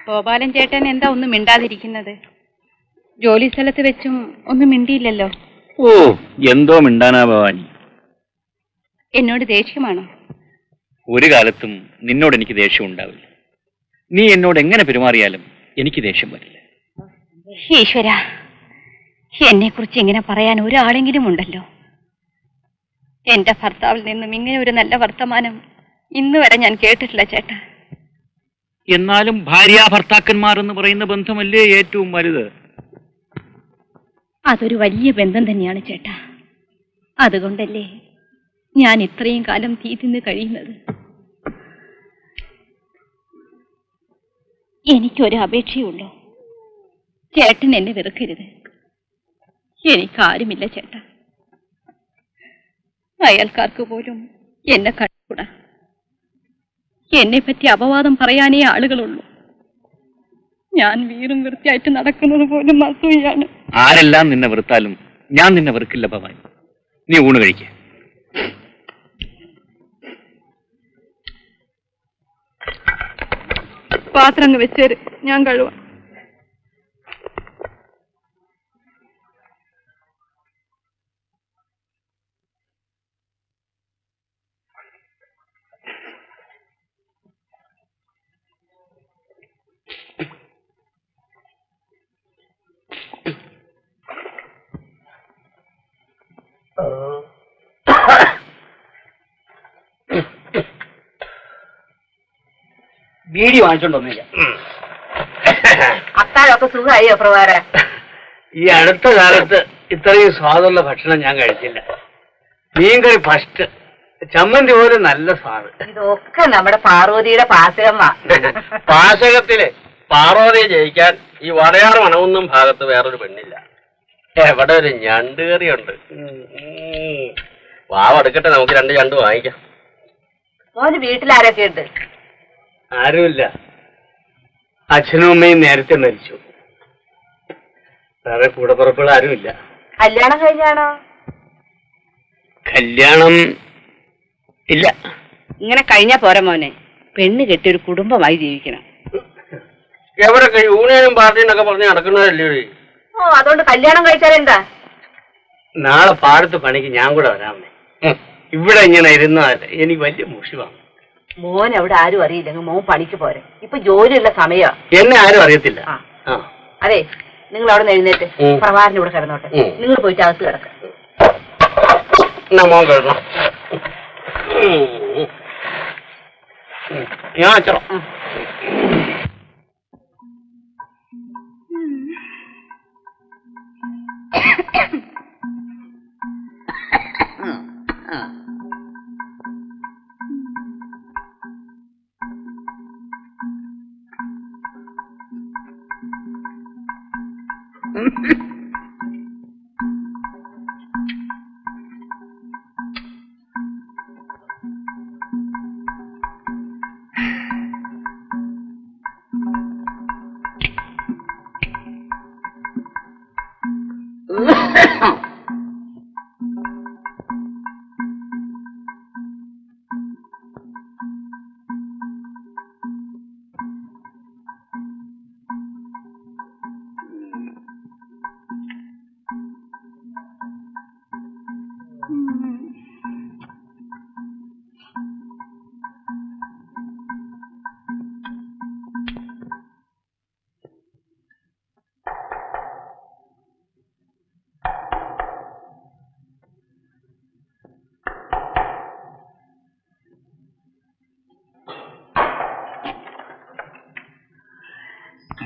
ഗോപാലൻ ചേട്ടൻ എന്താ ഒന്നും മിണ്ടാതിരിക്കുന്നത്? ജോലി സ്ഥലത്ത് വെച്ചും ഒന്നും മിണ്ടിയില്ലല്ലോ. ഓ, എന്തോ മിണ്ടാനാ ഭവാനി. എന്നോട് ദേഷ്യമാണോ? ഒരു കാലത്തും നിന്നോട് എനിക്ക് ദേഷ്യം ഉണ്ടാവില്ല. നീ എന്നോട് എങ്ങനെ പെരുമാറിയാലും എനിക്ക് ദേഷ്യം വരില്ല. ഈശ്വര, എന്നെ കുറിച്ച് ഇങ്ങനെ പറയാൻ ഒരാളെങ്കിലും ഉണ്ടല്ലോ. എന്റെ ഭർത്താവിൽ നിന്നും ഇങ്ങനെ ഒരു നല്ല വർത്തമാനം ഇന്ന് വരെ ഞാൻ കേട്ടിട്ടില്ല ചേട്ടാ. എന്നാലും ഭാര്യ ഭർത്താക്കന്മാർ എന്ന് പറയുന്ന ബന്ധമല്ലേ ഏറ്റവും വലുത്? അതൊരു വലിയ ബന്ധം തന്നെയാണ് ചേട്ടാ. അതുകൊണ്ടല്ലേ ഞാൻ ഇത്രയും കാലം തീ തിന്ന് കഴിയുന്നത്. എനിക്കൊരു അപേക്ഷയുള്ളൂ, ചേട്ടൻ എന്നെ വെറുക്കരുത്. എനിക്കാരുമില്ല ചേട്ടാ. അയൽക്കാർക്ക് പോലും എന്നെ കണ്ടുകൂടാ. എന്നെ പറ്റി അപവാദം പറയാനേ ആളുകളുള്ളൂ. ഞാൻ വീറും വൃത്തിയായിട്ട് നടക്കുന്നത് പോലും അസൂയാണ്. ആരെല്ലാം നിന്നെ വെറുത്താലും ഞാൻ നിന്നെ വെറുക്കില്ല ഭവാനി. നീ ഊണ് കഴിക്ക. പാത്രം അങ്ങ് വെച്ചേര്, ഞാൻ കഴുവാം. ബീഡി വാങ്ങിച്ചോണ്ടൊന്നില്ല. അത്താഴൊക്കെ സുഖമായോ പ്രഭാര? ഈ അടുത്ത കാലത്ത് ഇത്രയും സ്വാദുള്ള ഭക്ഷണം ഞാൻ കഴിച്ചില്ല. മീൻകറി ഫസ്റ്റ്, ചമ്മന്തി പോലും നല്ല സ്വാദ്. ഇതൊക്കെ നമ്മുടെ പാർവതിയുടെ പാചകമാ. പാചകത്തില് പാർവതിയെ ജയിക്കാൻ ഈ വടയാറ് മണമൊന്നും ഭാഗത്ത് വേറൊരു പെണ്ണില്ല. എവിടെ ഒരു ഞണ്ട് കറിയുണ്ട്. വാവെടുക്കട്ടെ, നമുക്ക് 2 ഞണ്ട് വാങ്ങിക്കാം. മോന് വീട്ടിലാരൊക്കെ ഉണ്ട്? ആരുമില്ല. അച്ഛനും അമ്മയും നേരത്തെ മരിച്ചു. വേറെ കൂടപ്പുറപ്പുകൾ ആരുമില്ല. കല്യാണം കഴിഞ്ഞാണോ? കല്യാണം ഇല്ല. ഇങ്ങനെ കഴിഞ്ഞാ പോരാ മോനെ, പെണ്ണ് കെട്ടി ഒരു കുടുംബമായി ജീവിക്കണം. എവരൊക്കെ യൂണിയനും പാർട്ടിന്നൊക്കെ പറഞ്ഞ് നടക്കുന്നതല്ലേ? ഓ, അതുകൊണ്ട് കല്യാണം കഴിച്ചാലെന്താ? നാളെ പാടത്ത് പണിക്ക് ഞാൻ കൂടെ വരാമേ. ഇവിടെ ഇങ്ങനെ ഇരുന്നാൽ എനിക്ക് വലിയ മുഷിവാണ്. മോൻ അവിടെ ആരും അറിയില്ലെങ്കിൽ മോൻ പണിക്ക് പോരെ. ഇപ്പൊ ജോലിയുള്ള സമയമാ. എന്നെ ആരും അറിയത്തില്ല. അതെ, നിങ്ങൾ അവിടെ നിന്ന് എഴുന്നേറ്റ് പ്രഭാരന്റെ കൂടെ കിടന്നോട്ടെ. നിങ്ങൾ പോയിട്ട് അകത്ത് കിടക്ക. മോൻ കിടന്നോ? ഞാൻ അച്ചറോ.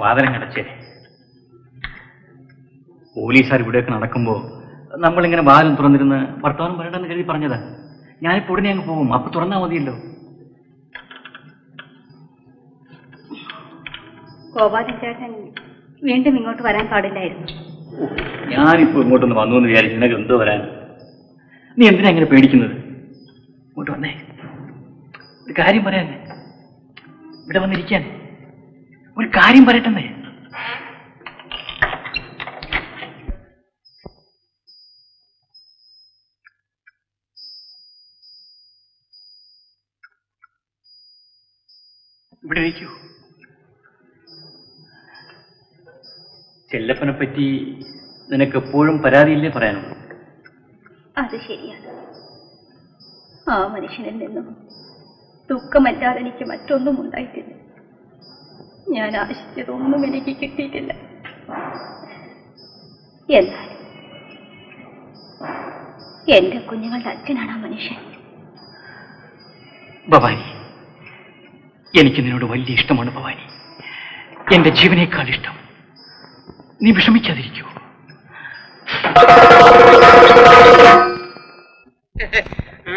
വാതിലും അടച്ചേ. പോലീസുകാർ ഇവിടെയൊക്കെ നടക്കുമ്പോ നമ്മളിങ്ങനെ വാതിലും തുറന്നിരുന്ന് വർത്തമാനം പറയണ്ടെന്ന് കരുതി പറഞ്ഞതാ. ഞാനിപ്പോ ഉടനെ അങ്ങ് പോകും, അപ്പൊ തുറന്നാ മതിയല്ലോ. ഗോപാലൻ ചേട്ടൻ വീണ്ടും ഇങ്ങോട്ട് വരാൻ പാടില്ലായിരുന്നു. ഞാനിപ്പോ ഇങ്ങോട്ടൊന്ന് വന്നു എന്ന് വിചാരിച്ചു, നിനക്ക് എന്തോ വരാൻ? നീ എന്തിനാ ഇങ്ങനെ പേടിക്കുന്നത്? ഇങ്ങോട്ട് വന്നേ, ഒരു കാര്യം പറയാൻ. ഇവിടെ വന്നിരിക്കാൻ ഒരു കാര്യം പറയട്ടെന്നേ. ഇവിടെ ഇരിക്കൂ. ചെല്ലപ്പനെ പറ്റി നിനക്ക് എപ്പോഴും പരാതിയില്ലേ പറയാനുള്ളൂ? അത് ശരിയാണ്. ആ മനുഷ്യനിൽ നിന്നും ദുഃഖമല്ലാതെ എനിക്ക് മറ്റൊന്നും ഉണ്ടായിട്ടില്ല. ഞാൻ ആശിച്ചതൊന്നും എനിക്ക് കിട്ടിയിട്ടില്ല. എന്നാൽ എന്റെ കുഞ്ഞുങ്ങളുടെ അച്ഛനാണ് ആ മനുഷ്യൻ. ഭവാനി, എനിക്ക് നിന്നോട് വലിയ ഇഷ്ടമാണ് ഭവാനി, എന്റെ ജീവനേക്കാൾ ഇഷ്ടം. നീ വിഷമിക്കാതിരിക്കൂ.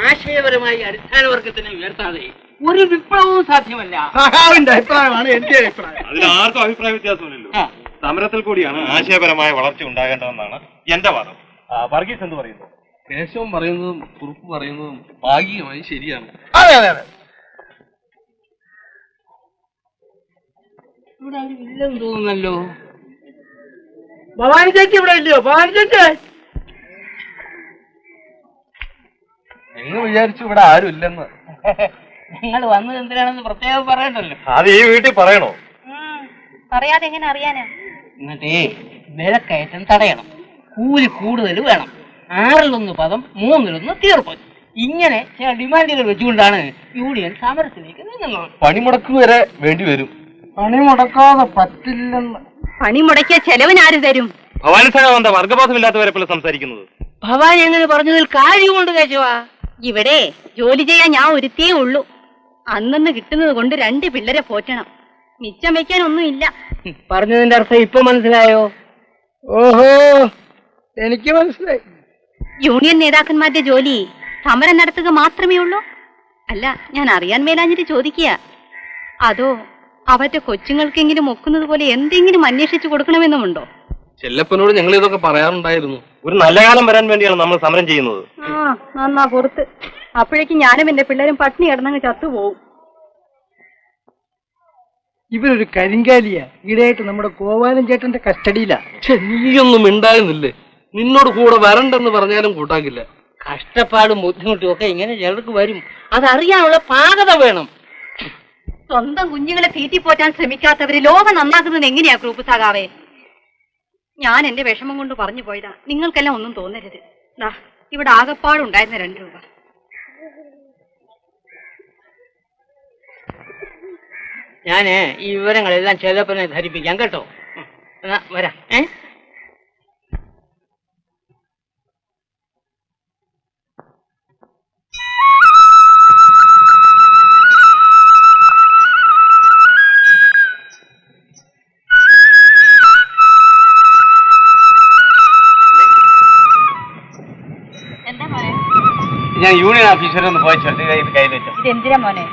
ആശയപരമായി അടിസ്ഥാന വർഗത്തിനെ ഉയർത്താതെ ഒരു വിപ്ലവവും സാധ്യമല്ല. അഭിപ്രായമാണ് എന്റെ അഭിപ്രായം. അതിൽ ആർക്കും അഭിപ്രായ വ്യത്യാസമില്ലല്ലോ. സമരത്തിൽ കൂടിയാണ് ആശയപരമായ വളർച്ച ഉണ്ടാകേണ്ടതെന്നാണ് എന്റെ വാദം. വർഗീസ് എന്ത് പറയുന്നു? കേശവൻ പറയുന്നതും കുറുപ്പ് പറയുന്നതും ഭാഗികമായി ശരിയാണ്. അതെ അതെ അതെ. ഇവിടെ ആരും ഇല്ലെന്ന് തോന്നുന്നല്ലോ. ഭവാനി ചേച്ചി ഇവിടെ ഇല്ലയോ? ഭവാനി ചേച്ചി നിങ്ങൾ വിചാരിച്ചു ഇവിടെ ആരും ഇല്ലെന്ന്. നിങ്ങൾ വന്നത് എന്തിനാണെന്ന് പ്രത്യേകം പറയണ്ടല്ലോ. അത് ഈ വീട്ടിൽ പറയണോ? പറയാതെ എങ്ങനെ അറിയാനാ? എന്നിട്ടേ വിലക്കയറ്റം തടയണം, കൂലി കൂടുതൽ വേണം, 6-1 പദം 3-1 തീർപ്പ്, ഇങ്ങനെ ചില ഡിമാൻഡുകൾ വെച്ചുകൊണ്ടാണ് യൂണിയൻ സമരത്തിലേക്ക് നീങ്ങുന്നത്. പണിമുടക്ക് വരെ വേണ്ടി വരും. പണിമുടക്കാതെ പറ്റില്ലെന്ന്. പണിമുടക്കിയ ചെലവിനാര് തരും? ഭവാനി സഹ എന്താ വർഗബോധമില്ലാത്തവരെ പോലെ സംസാരിക്കുന്നത്? ഭവാനി എങ്ങനെ പറഞ്ഞതിൽ കാര്യമുണ്ട് കേശവാ. ഇവിടെ ജോലി ചെയ്യാൻ ഞാൻ ഒരുത്തിയേ ഉള്ളൂ. അന്നന്ന് കിട്ടുന്നത് കൊണ്ട് 2 പിള്ളേരെ പോറ്റണം. മിച്ചം വെക്കാനൊന്നുമില്ല. പറഞ്ഞതിന്റെ അർത്ഥം ഇപ്പൊ മനസ്സിലായോ? ഓഹോ, എനിക്ക് മനസ്സിലായി. യൂണിയൻ നേതാക്കന്മാരുടെ ജോലി സമരം നടത്തുക മാത്രമേ ഉള്ളൂ? അല്ല, ഞാൻ അറിയാൻ മേലാഞ്ഞിട്ട് ചോദിക്കുക. അതോ അവരുടെ കൊച്ചുങ്ങൾക്കെങ്കിലും ഒക്കുന്നത് പോലെ എന്തെങ്കിലും അന്വേഷിച്ചു കൊടുക്കണമെന്നുമുണ്ടോ? ചെല്ലപ്പനോട് ഞങ്ങൾ ഇതൊക്കെ പറയാറുണ്ടായിരുന്നു. ഒരു നല്ല കാലം വരാൻ വേണ്ടിയാണ് നമ്മൾ സമരം ചെയ്യുന്നത്. നന്നാ പുറത്ത്. അപ്പോഴേക്കും ഞാനും എന്റെ പിള്ളേരും പട്ടിണി കിടന്നങ്ങ് ചത്തുപോകും. ഇവരൊരു കരിങ്കാലിയാ. ഈടായിട്ട് നമ്മുടെ ഗോപാലൻ ചേട്ടന്റെ കസ്റ്റഡിയിലാ. നീയൊന്നും ഉണ്ടായിരുന്നില്ലേ? നിന്നോട് കൂടെ വരണ്ടെന്ന് പറഞ്ഞാലും കൂട്ടാക്കില്ല. കഷ്ടപ്പാടും ബുദ്ധിമുട്ടും ഒക്കെ ഇങ്ങനെ ചിലർക്ക് വരും. അതറിയാനുള്ള പാകത വേണം. സ്വന്തം കുഞ്ഞുങ്ങളെ തീറ്റിപ്പോറ്റാൻ ശ്രമിക്കാത്തവര് ലോകം നന്നാക്കുന്നത് എങ്ങനെയാ ഗ്രൂപ്പ് സഖാവേ? ഞാൻ എന്റെ വിഷമം കൊണ്ട് പറഞ്ഞു പോയതാ. നിങ്ങൾക്കെല്ലാം ഒന്നും തോന്നരുത്. ദാ ഇവിടെ ആകപ്പാടുണ്ടായിരുന്ന 2 രൂപ. ഞാന് ഈ വിവരങ്ങളെല്ലാം ചെലപ്പനെ ധരിപ്പിക്കാം കേട്ടോ. എന്നാ വരാം. എന്താ മോനെ? ഞാൻ യൂണിയൻ ഓഫീസറെ ഒന്ന് പോയി കയ്യിൽ വെച്ചു. ഇതെന്തിനാ മോനെ?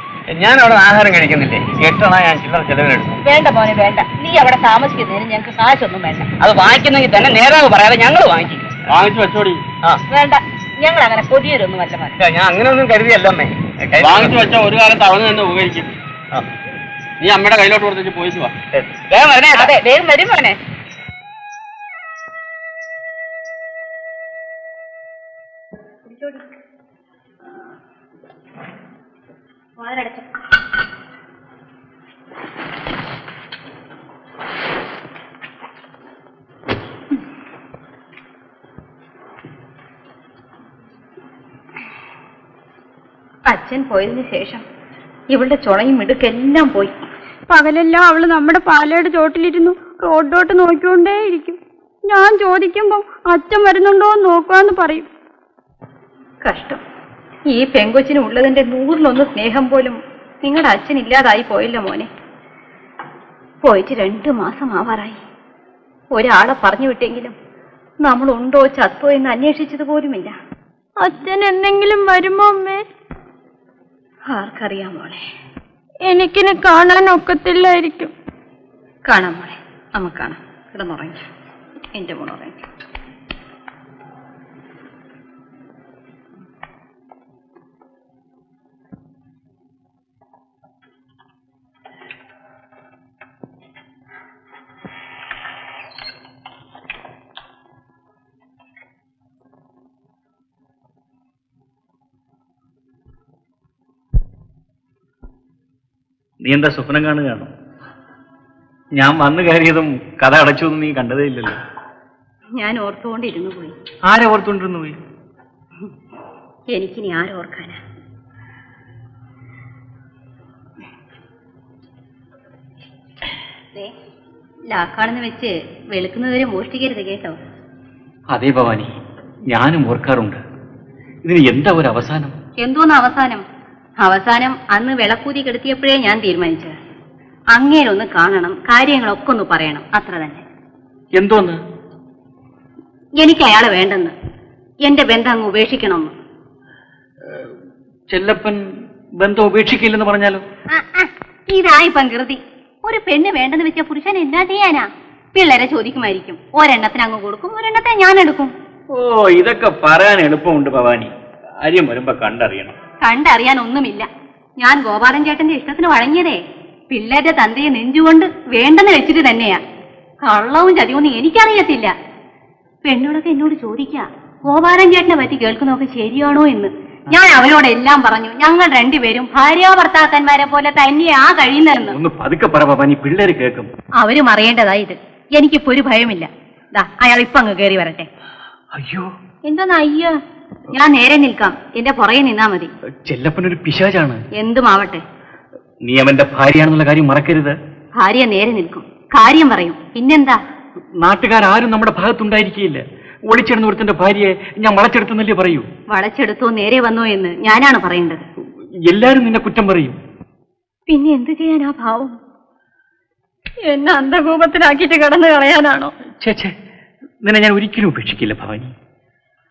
ഞാൻ അവിടെ ആഹാരം കഴിക്കുന്നില്ലേ, 8 അണ ഞാൻ ചില്ലറ ചെലവിനെടുത്തു. വേണ്ട മോനെ വേണ്ട. നീ അവിടെ താമസിക്കുന്നതിന് ഞങ്ങൾക്ക് കാശൊന്നും വേണ്ട. അത് വാങ്ങിക്കുന്നെങ്കിൽ തന്നെ നേരാവ് പറയാതെ ഞങ്ങൾ വാങ്ങിക്കും. വാങ്ങിച്ചു വെച്ചോടി. വേണ്ട, ഞങ്ങൾ അങ്ങനെ കൊതിയൊരൊന്നുമല്ല മോനെ. ഞാൻ അങ്ങനെ ഒന്നും കരുതിയല്ല അമ്മേ. വാങ്ങിച്ചു വെച്ചാൽ ഒരു കാലത്ത് അവന് തന്നെ ഉപകരിക്കും. നീ അമ്മയുടെ കയ്യിലോട്ട് കൊടുത്തിട്ട് പോയിട്ട് വാ. അതെ, വേഗം വരും മോനെ. വാതിലടച്ചോ. അച്ഛൻ പോയതിനു ശേഷം ഇവളുടെ ചുണയും ഇടുക്കെല്ലാം പോയി. പകലെല്ലാം അവള് നമ്മുടെ പാലയുടെ ചോട്ടിലിരുന്നു റോഡിലോട്ട് നോക്കിക്കൊണ്ടേയിരിക്കും. ഞാൻ ചോദിക്കുമ്പോ അച്ഛൻ വരുന്നുണ്ടോ എന്ന് നോക്കാന്ന് പറയും. കഷ്ടം. ഈ പെങ്കൊച്ചിന് ഉള്ളതിന്റെ 100-1 സ്നേഹം പോലും നിങ്ങളുടെ അച്ഛൻ ഇല്ലാതായി പോയില്ല മോനെ. പോയിട്ട് 2 മാസം ആവാറായി. ഒരാളെ പറഞ്ഞു വിട്ടെങ്കിലും നമ്മളുണ്ടോ ചത്തോ എന്ന് അന്വേഷിച്ചത് പോലുമില്ല. അച്ഛൻ എന്തെങ്കിലും വരുമോ അമ്മേ? ആർക്കറിയാം മോളെ. എനിക്കിനെ കാണാൻ ഒക്കത്തില്ലായിരിക്കും. കാണാം മോളെ, നമുക്ക് കാണാം. കിടന്നുറങ്ങി എന്റെ മോളുറങ്ങി. നീ എന്താ സ്വപ്നം കാണുകയാണോ? ഞാൻ വന്നു കയറിയതും കഥ അടച്ചൊന്നും നീ കണ്ടതേ ഇല്ലല്ലോ. ഞാൻ ഓർത്തുകൊണ്ടിരുന്നു പോയി. ആരെ ഓർത്തുകൊണ്ടിരുന്നു പോയി? എനിക്കിനി ആരോർക്കാനാ? ലാക്കാണെന്ന് വെച്ച് വെളുക്കുന്നവരെ മോഷ്ടിക്കരുത് കേട്ടോ. അതേ ഭവാനി, ഞാനും ഓർക്കാറുണ്ട്. ഇതിന് എന്താ ഒരു അവസാനം? എന്തോന്ന് അവസാനം? അവസാനം അന്ന് വിളക്കൂതി കെടുത്തിയപ്പോഴേ ഞാൻ തീരുമാനിച്ചത് അങ്ങേരൊന്ന് കാണണം, കാര്യങ്ങളൊക്കെ ഒന്ന് പറയണം, അത്ര തന്നെ. എന്തോന്ന്? എനിക്ക് അയാളെ വേണ്ടെന്ന്, എന്റെ ബന്ധം അങ്ങ് ഉപേക്ഷിക്കണമെന്ന്. ചെല്ലപ്പൻ ബന്ധം ഉപേക്ഷിക്കില്ലെന്ന് പറഞ്ഞാലോ? ഇതായി പങ്കൃതി. ഒരു പെണ്ണ് വേണ്ടെന്ന് വെച്ച പുരുഷൻ എന്നാ ചെയ്യാനാ? പിള്ളേരെ ചോദിക്കുമായിരിക്കും, ഒരെണ്ണത്തിന് അങ്ങ് കൊടുക്കും, ഒരെണ്ണത്തെ ഞാൻ എടുക്കും. ഓ, ഇതൊക്കെ പറയാൻ എളുപ്പമുണ്ട് ഭവാനി, കാര്യം വരുമ്പോ കണ്ടറിയണം. കണ്ടറിയാൻ ഒന്നുമില്ല. ഞാൻ ഗോപാലൻ ചേട്ടന്റെ ഇഷ്ടത്തിന് വഴങ്ങിയതേ പിള്ളേരുടെ തന്തയെ നെഞ്ചുകൊണ്ട് വേണ്ടെന്ന് വെച്ചിട്ട് തന്നെയാ. കള്ളവും ചതിവൊന്നും എനിക്കറിയത്തില്ല. പെണ്ണോടൊക്കെ എന്നോട് ചോദിക്കാം, ഗോപാലൻ ചേട്ടനെ പറ്റി കേൾക്കുന്നതൊക്കെ ശരിയാണോ എന്ന്. ഞാൻ അവരോടെല്ലാം പറഞ്ഞു, ഞങ്ങൾ രണ്ടുപേരും ഭാര്യാഭർത്താക്കന്മാരെ പോലെ തന്നെയാ കഴിയുന്നതെന്ന്. ഒന്ന് പതുക്കെ പറ ഭവാനി, പിള്ളേര് കേൾക്കും. അവരും അറിയേണ്ടതാ ഇത്. എനിക്കിപ്പോ ഒരു ഭയമില്ല. അയാൾ ഇപ്പൊ അങ്ങ് കയറി വരട്ടെ. അയ്യോ, എന്താ അയ്യോ? ഞാൻ നേരെ നിൽക്കാം, എന്റെ പുറകെ നിന്നാ മതി. ചെല്ലപ്പനൊരു പിശാചാണ്. എന്തുമാവട്ടെ, നീ അവന്റെ ഭാര്യയാണെന്നുള്ള കാര്യം മറക്കരുത്. ഭാര്യ നേരെ നിൽക്കും, കാര്യം പറയും, പിന്നെന്താ? നാട്ടുകാരും നമ്മുടെ ഭാഗത്തുണ്ടായിരിക്കില്ല. ഒളിച്ചിടുന്ന ഒരുത്തന്റെ ഭാര്യയെ ഞാൻ വളച്ചെടുത്തെന്നല്ലേ പറയൂ? വളച്ചെടുത്തോ നേരെ വന്നോ എന്ന് ഞാനാണ് പറയേണ്ടത്. എല്ലാരും നിന്നെ കുറ്റം പറയും. പിന്നെ എന്ത് ചെയ്യാനാ ഭാവം? എന്നെ അന്ധകൂപത്തിലാക്കിയിട്ട് കടന്നു കളയാനാണോ? ചേച്ചേ, നിന്നെ ഞാൻ ഒരിക്കലും ഉപേക്ഷിക്കില്ല ഭവാനി.